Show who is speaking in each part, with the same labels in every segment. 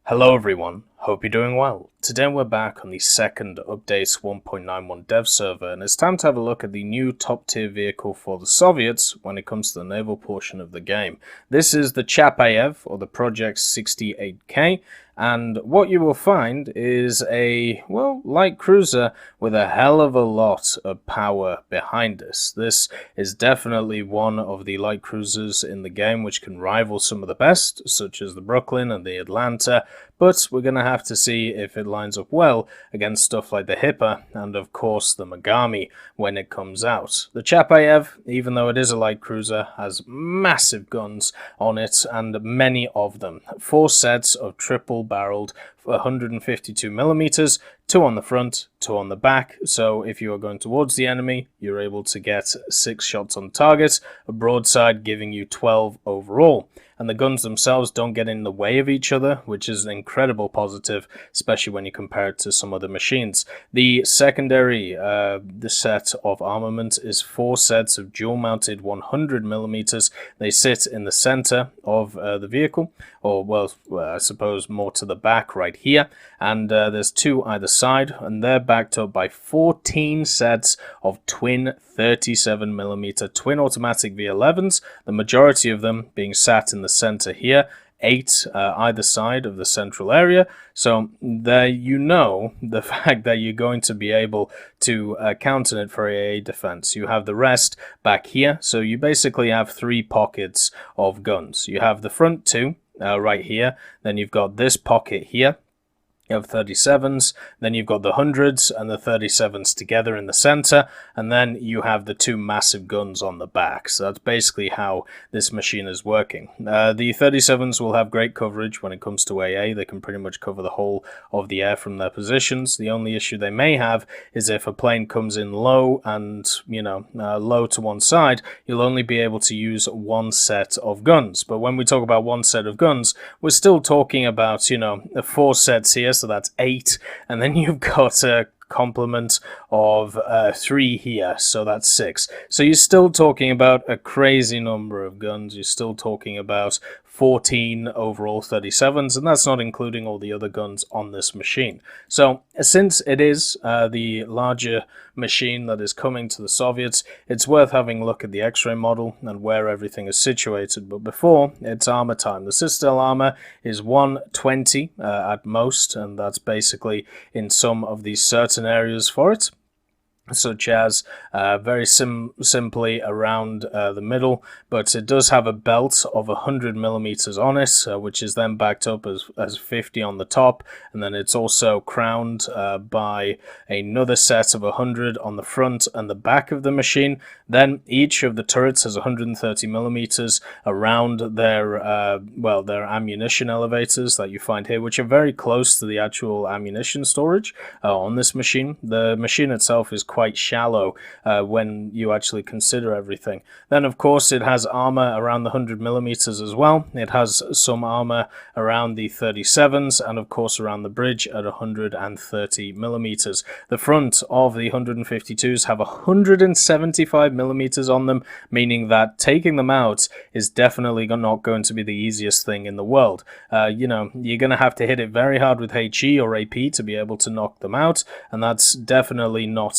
Speaker 1: Hello everyone, hope you're doing well. Today we're back on the second update 1.91 dev server, and it's time to have a look at the new top tier vehicle for the Soviets when it comes to the naval portion of the game. This is the Chapayev, or the Project 68K, and what you will find is a, light cruiser with a hell of a lot of power behind this. This is definitely one of the light cruisers in the game which can rival some of the best, such as the Brooklyn and the Atlanta, but we're going to have to see if it lines up well against stuff like the Hipper and of course the Megami when it comes out. The Chapayev, even though it is a light cruiser, has massive guns on it and many of them. 4 sets of triple barreled 152mm, 2 on the front, 2 on the back, so if you are going towards the enemy, you're able to get 6 shots on target, a broadside giving you 12 overall. And the guns themselves don't get in the way of each other, which is an incredible positive, especially when you compare it to some other machines. The secondary the set of armament is 4 sets of dual-mounted 100mm. They sit in the center of the vehicle, or I suppose more to the back right here, and there's 2 either side, and they're backed up by 14 sets of twin 37mm twin automatic V11s, the majority of them being sat in the center here, 8 either side of the central area. So there you know the fact that you're going to be able to counter it for AA defense. You have the rest back here, so you basically have 3 pockets of guns. You have the front 2 right here, then you've got this pocket here of 37s, then you've got the 100s and the 37s together in the center, and then you have the 2 massive guns on the back. So that's basically how this machine is working. The 37s will have great coverage when it comes to AA. They can pretty much cover the whole of the air from their positions. The only issue they may have is if a plane comes in low and, low to one side, you'll only be able to use 1 set of guns. But when we talk about 1 set of guns, we're still talking about, 4 sets here, so that's 8, and then you've got a complement of 3 here, so that's 6. So you're still talking about a crazy number of guns. You're still talking about 14 overall 37s, and that's not including all the other guns on this machine. So since it is the larger machine that is coming to the Soviets, it's worth having a look at the X-ray model and where everything is situated. But before, it's armor time. The Citadel armor is 120 at most, and that's basically in some of these certain areas for it, such as very simply around the middle, but it does have a belt of 100mm on it, which is then backed up as 50 on the top, and then it's also crowned by another set of 100 on the front and the back of the machine. Then each of the turrets has 130mm around their ammunition elevators that you find here, which are very close to the actual ammunition storage on this machine. The machine itself is quite shallow when you actually consider everything. Then of course it has armor around the 100mm as well. It has some armor around the 37s and of course around the bridge at 130mm. The front of the 152s have 175mm on them, meaning that taking them out is definitely not going to be the easiest thing in the world. You're going to have to hit it very hard with HE or AP to be able to knock them out, and that's definitely not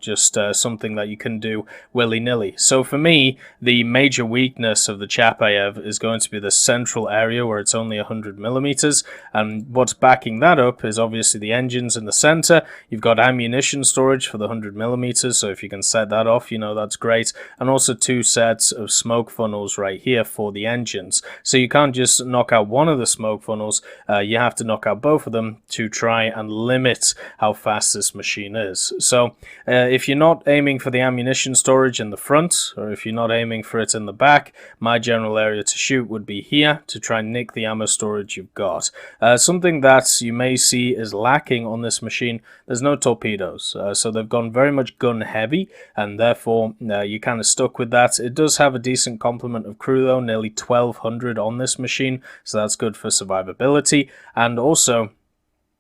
Speaker 1: just something that you can do willy-nilly. So for me, the major weakness of the Chapayev is going to be the central area where it's only 100mm, and what's backing that up is obviously the engines in the center. You've got ammunition storage for the 100mm, so if you can set that off, that's great, and also 2 sets of smoke funnels right here for the engines. So you can't just knock out one of the smoke funnels, you have to knock out both of them to try and limit how fast this machine is. So if you're not aiming for the ammunition storage in the front, or if you're not aiming for it in the back, my general area to shoot would be here to try and nick the ammo storage you've got. Something that you may see is lacking on this machine, there's no torpedoes. So they've gone very much gun heavy, and therefore you're kind of stuck with that. It does have a decent complement of crew though, nearly 1200 on this machine, so that's good for survivability. And also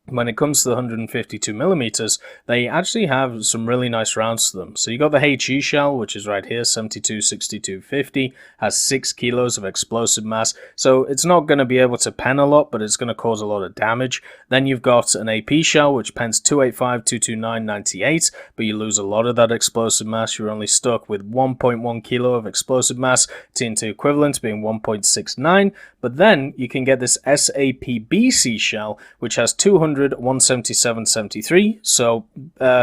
Speaker 1: When it comes to the 152mm, they actually have some really nice rounds to them. So you got the HE shell, which is right here, 72, 62, 50, has 6 kilos of explosive mass. So it's not going to be able to pen a lot, but it's going to cause a lot of damage. Then you've got an AP shell, which pens 285, 229, 98, but you lose a lot of that explosive mass. You're only stuck with 1.1 kilo of explosive mass, TNT equivalent being 1.69. But then you can get this SAP-BC shell, which has 200, 177, 73, so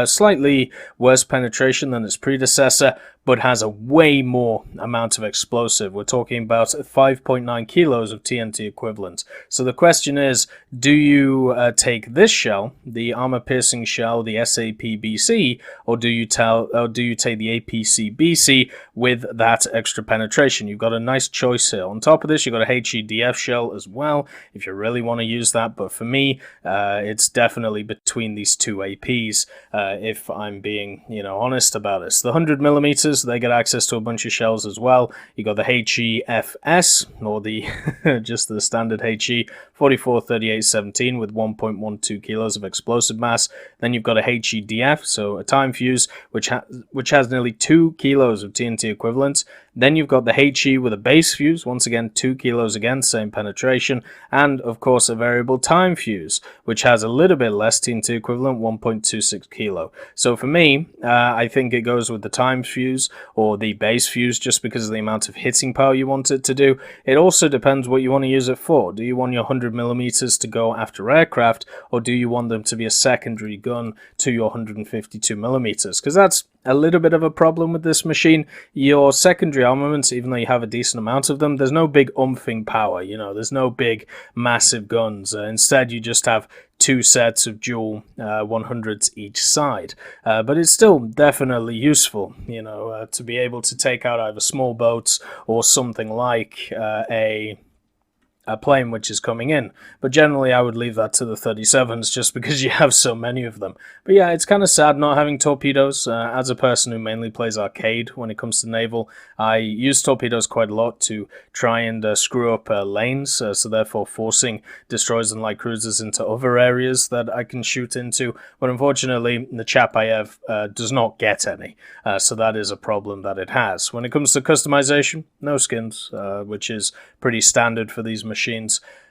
Speaker 1: slightly worse penetration than its predecessor, but has a way more amount of explosive. We're talking about 5.9 kilos of TNT equivalent. So the question is, do you take this shell, the armor-piercing shell, the SAP-BC, or do you take the APC-BC with that extra penetration? You've got a nice choice here. On top of this, you've got a HEDF shell as well, if you really want to use that. But for me, it's definitely between these two APs, if I'm being, honest about this. The 100mm, they get access to a bunch of shells as well. You got the HEFS, or the just the standard HE, 44, 38, 17 with 1.12 kilos of explosive mass. Then you've got a HEDF, so a time fuse, which has nearly 2 kilos of TNT equivalent. Then you've got the HE with a base fuse, once again 2 kilos again, same penetration, and of course a variable time fuse, which has a little bit less TNT equivalent, 1.26 kilo. So for me, I think it goes with the time fuse or the base fuse, just because of the amount of hitting power you want it to do. It also depends what you want to use it for. Do you want your 100mm to go after aircraft, or do you want them to be a secondary gun to your 152mm? Because that's a little bit of a problem with this machine. Your secondary armaments, even though you have a decent amount of them, there's no big umphing power, there's no big massive guns. Instead, you just have 2 sets of dual 100s each side. But it's still definitely useful, to be able to take out either small boats or something like a plane which is coming in. But generally I would leave that to the 37s, just because you have so many of them. But yeah, it's kind of sad not having torpedoes. As a person who mainly plays arcade when it comes to naval, I use torpedoes quite a lot to try and screw up lanes, so therefore forcing destroyers and light cruisers into other areas that I can shoot into. But unfortunately, the Chapayev does not get any, so that is a problem that it has. When it comes to customization, no skins, which is pretty standard for these machines.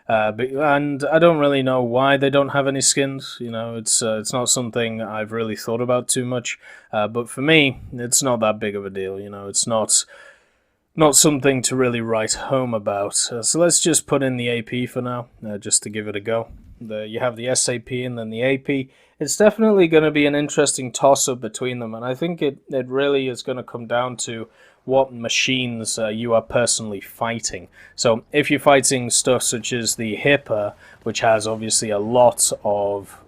Speaker 1: And I don't really know why they don't have any skins. It's not something I've really thought about too much. But for me, it's not that big of a deal. It's not something to really write home about. So let's just put in the AP for now, just to give it a go. You have the SAP and then the AP. It's definitely going to be an interesting toss-up between them, and I think it really is going to come down to what machines you are personally fighting. So if you're fighting stuff such as the Hipper, which has obviously a lot of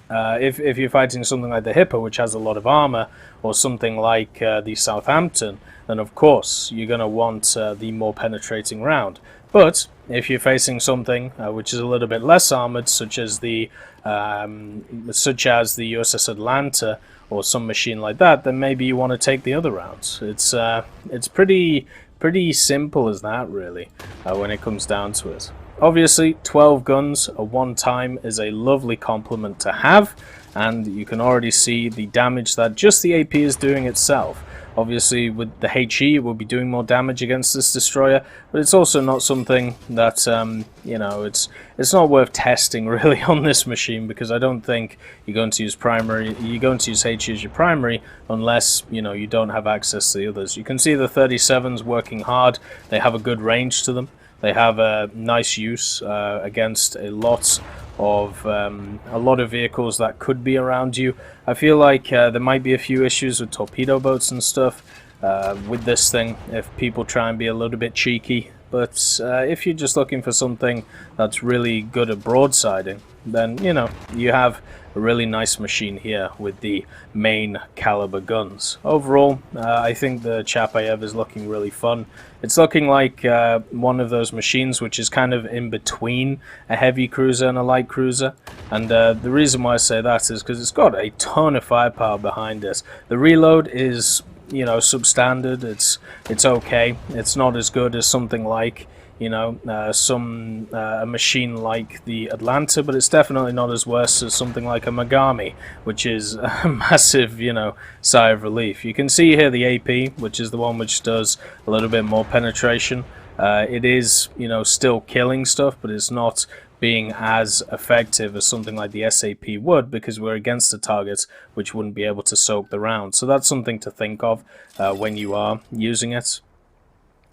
Speaker 1: if you're fighting something like the Hipper, which has a lot of armor, or something like the Southampton, then of course you're going to want the more penetrating round. But if you're facing something which is a little bit less armored, such as the USS Atlanta or some machine like that, then maybe you want to take the other rounds. It's pretty simple as that, really, when it comes down to it. Obviously, 12 guns at one time is a lovely compliment to have, and you can already see the damage that just the AP is doing itself. Obviously, with the HE, it will be doing more damage against this destroyer, but it's also not something that, it's not worth testing really on this machine, because I don't think you're going to use HE as your primary unless, you don't have access to the others. You can see the 37s working hard. They have a good range to them. They have a nice use against a lot of vehicles that could be around you. I feel like there might be a few issues with torpedo boats and stuff with this thing if people try and be a little bit cheeky. But if you're just looking for something that's really good at broadsiding, then you have a really nice machine here with the main caliber guns. Overall, I think the Chapayev is looking really fun. It's looking like one of those machines which is kind of in between a heavy cruiser and a light cruiser. And the reason why I say that is because it's got a ton of firepower behind it. The reload is, substandard. It's okay. It's not as good as something like a machine like the Atlanta, but it's definitely not as worse as something like a Megami, which is a massive, sigh of relief. You can see here the AP, which is the one which does a little bit more penetration. It is, still killing stuff, but it's not being as effective as something like the SAP would, because we're against a target which wouldn't be able to soak the round. So that's something to think of when you are using it.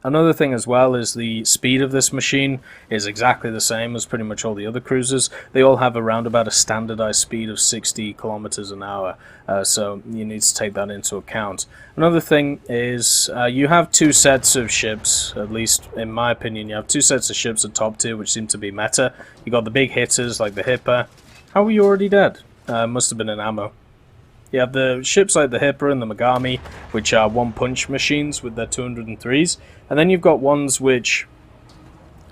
Speaker 1: Another thing as well is the speed of this machine is exactly the same as pretty much all the other cruisers. They all have around about a standardized speed of 60 kilometers an hour, so you need to take that into account. Another thing is you have two sets of ships, at least in my opinion. You have two sets of ships at top tier which seem to be meta. You got the big hitters like the Hipper. How are you already dead? Must have been an ammo. You have the ships like the Hipper and the Megami, which are one-punch machines with their 203s, and then you've got ones which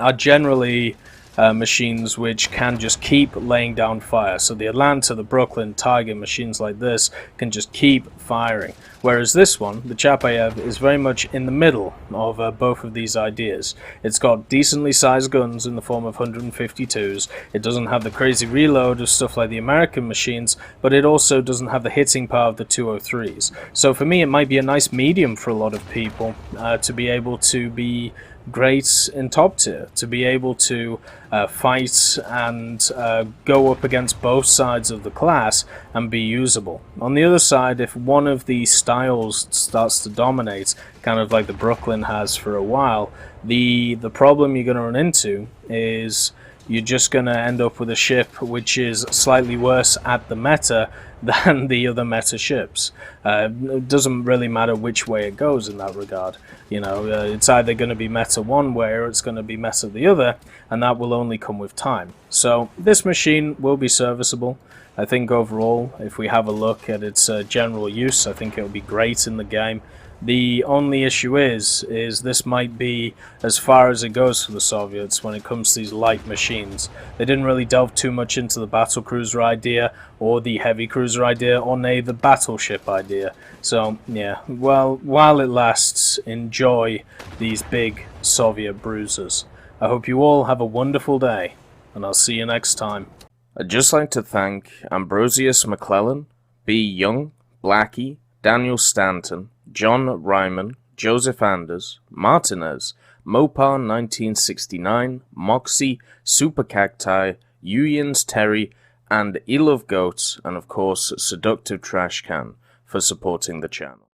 Speaker 1: are generally machines which can just keep laying down fire. So the Atlanta, the Brooklyn, Tiger, machines like this can just keep firing. Whereas this one, the Chapayev, is very much in the middle of both of these ideas. It's got decently sized guns in the form of 152s. It doesn't have the crazy reload of stuff like the American machines, but it also doesn't have the hitting power of the 203s. So for me, it might be a nice medium for a lot of people to be able to be great in top tier, to be able to fight and go up against both sides of the class and be usable. On the other side, if one of these styles starts to dominate, kind of like the Brooklyn has for a while, the problem you're going to run into is you're just going to end up with a ship which is slightly worse at the meta than the other meta ships. It doesn't really matter which way it goes in that regard. It's either going to be meta one way or it's going to be meta the other, and that will only come with time. So this machine will be serviceable. I think overall, if we have a look at its general use, I think it will be great in the game. The only issue is this might be as far as it goes for the Soviets when it comes to these light machines. They didn't really delve too much into the battle cruiser idea or the heavy cruiser idea or nay the battleship idea. So yeah, well, while it lasts, enjoy these big Soviet bruisers. I hope you all have a wonderful day, and I'll see you next time. I'd just like to thank Ambrosius McClellan, B. Young, Blackie, Daniel Stanton, John Ryman, Joseph Anders, Martinez, Mopar 1969, Moxie, Super Cacti, Uyans Terry, and Elove Goats, and of course Seductive Trash Can for supporting the channel.